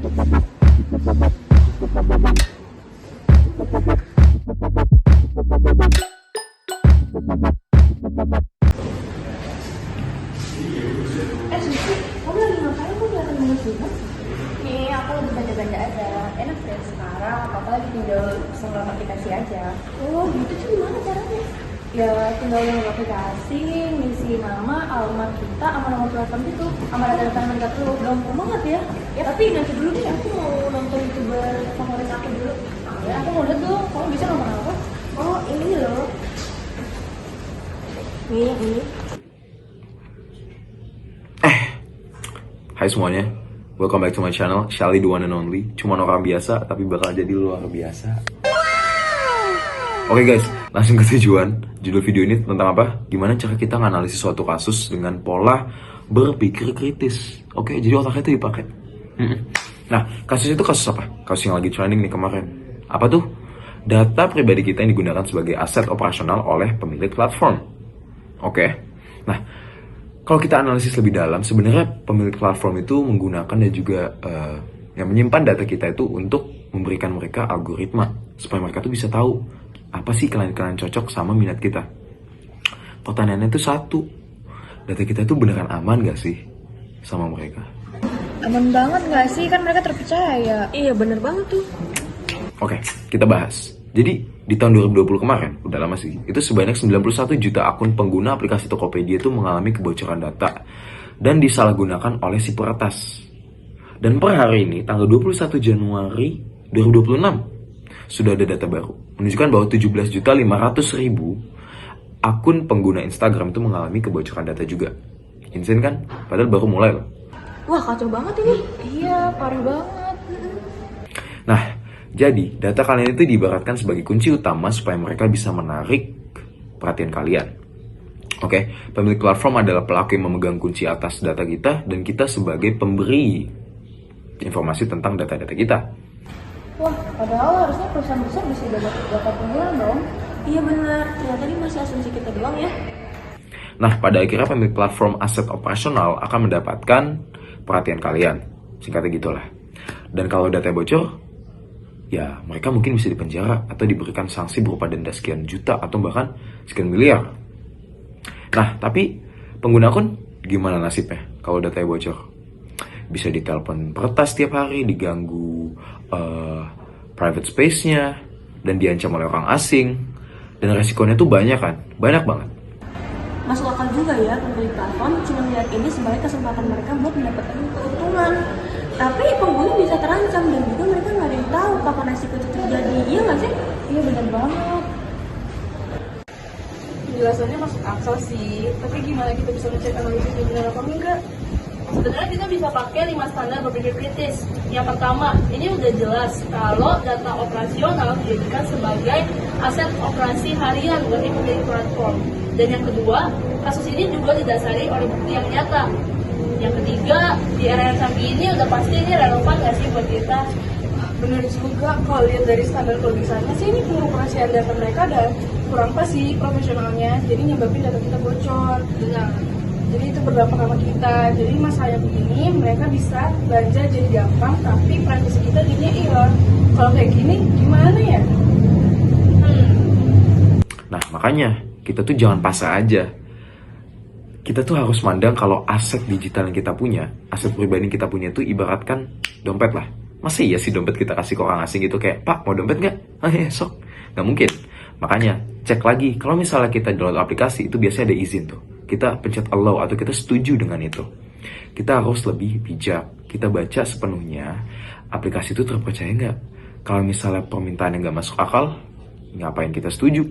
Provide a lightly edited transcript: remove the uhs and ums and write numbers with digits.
Suci, kamu lagi ngapain? Kok kelihatan mulus juga? Nih, aku lagi baca-baca aja. Enak deh sekarang, apa-apa lagi tinggal download aplikasi aja. Oh, gitu tuh gimana caranya? Ya, tinggal download aplikasi, ngisi nama, alamat kita, sama nomor telepon gitu, sama data-data mereka tuh. Gampang banget ya. Ya, Tapi nanti dulu deh, aku mau nonton YouTuber favorit aku dulu. ya aku mau lihat tuh, kamu bisa nonton apa? Oh, ini loh. Ini. Hai semuanya, welcome back to my channel, Shelly the one and only. Cuman orang biasa, tapi bakal jadi luar biasa. Oke guys, langsung ke tujuan. Judul video ini tentang apa? Gimana cara kita nganalisis suatu kasus dengan pola berpikir kritis. Oke, jadi otaknya itu dipakai. Nah, kasus itu kasus apa? Kasus yang lagi trending nih kemarin. Apa tuh? Data pribadi kita yang digunakan sebagai aset operasional oleh pemilik platform. Oke, nah kalau kita analisis lebih dalam, sebenarnya pemilik platform itu menggunakan dan juga yang menyimpan data kita itu untuk memberikan mereka algoritma supaya mereka tuh bisa tahu apa sih kalian cocok sama minat kita. Pertanyaannya itu satu, data kita itu beneran aman gak sih sama mereka? Aman banget nggak sih? Kan mereka terpercaya. Iya, bener banget tuh. Oke, kita bahas. Jadi di tahun 2020 kemarin, udah lama sih, itu sebanyak 91 juta akun pengguna aplikasi Tokopedia itu mengalami kebocoran data dan disalahgunakan oleh si peretas. Dan per hari ini, tanggal 21 Januari 2026, sudah ada data baru menunjukkan bahwa 17.500.000 akun pengguna Instagram itu mengalami kebocoran data juga. Insane kan? Padahal baru mulai loh. Wah, kacau banget ini. Iya, parah banget. Nah, jadi data kalian itu diibaratkan sebagai kunci utama supaya mereka bisa menarik perhatian kalian. Oke, pemilik platform adalah pelaku yang memegang kunci atas data kita dan kita sebagai pemberi informasi tentang data-data kita. Wah, padahal harusnya perusahaan besar bisa dapat data pengguna dong. Iya bener, ternyata ini masih asumsi kita doang ya. Nah, pada akhirnya pemilik platform aset operasional akan mendapatkan perhatian kalian. Singkatnya gitulah. Dan kalau data bocor, ya mereka mungkin bisa dipenjara atau diberikan sanksi berupa denda sekian juta atau bahkan sekian miliar. Nah, tapi pengguna akun gimana nasibnya kalau datanya bocor? Bisa ditelepon peretas setiap hari, diganggu private space-nya, dan diancam oleh orang asing. Dan resikonya tuh banyak kan? Banyak banget. Masuk akal juga ya, pemilik platform cuma lihat ini sebagai kesempatan mereka buat mendapatkan keuntungan. Tapi pengguna bisa terancam dan juga mereka nggak ada yang tahu kapan resiko itu terjadi. Iya nggak sih? Iya, benar banget. Penjelasannya masuk akal sih, tapi gimana kita bisa ngecek analisisnya benar apa enggak? Sebenarnya kita bisa pakai 5 standar berpikir kritis. Yang pertama, ini udah jelas kalau data operasional dijadikan sebagai aset operasi harian bagi pemilik platform. Dan yang kedua, kasus ini juga didasari oleh bukti yang nyata. Yang ketiga, di era yang canggih ini udah pasti ini relevan nggak sih buat kita? Benar juga, kalau lihat dari standar kelogisannya sih ini pengoperasian data mereka ada kurang pas sih profesionalnya, jadi nyebabin data kita bocor. Benar. Jadi itu berdampak sama kita. Jadi masalah begini mereka bisa belanja jadi gampang, tapi privasi kita jadinya hilang. Kalau kayak gini gimana ya? Nah, makanya kita tuh jangan pasrah aja. Kita tuh harus mandang kalau aset digital yang kita punya, aset pribadi yang kita punya itu ibaratkan dompet lah. Masa iya sih dompet kita kasih ke orang asing gitu kayak, Pak mau dompet nggak? Sok. Nggak mungkin. Makanya cek lagi, kalau misalnya kita download aplikasi itu biasanya ada izin tuh. Kita pencet allow atau kita setuju dengan itu. Kita harus lebih bijak. Kita baca sepenuhnya aplikasi itu terpercaya nggak. Kalau misalnya permintaan yang nggak masuk akal, ngapain kita setuju?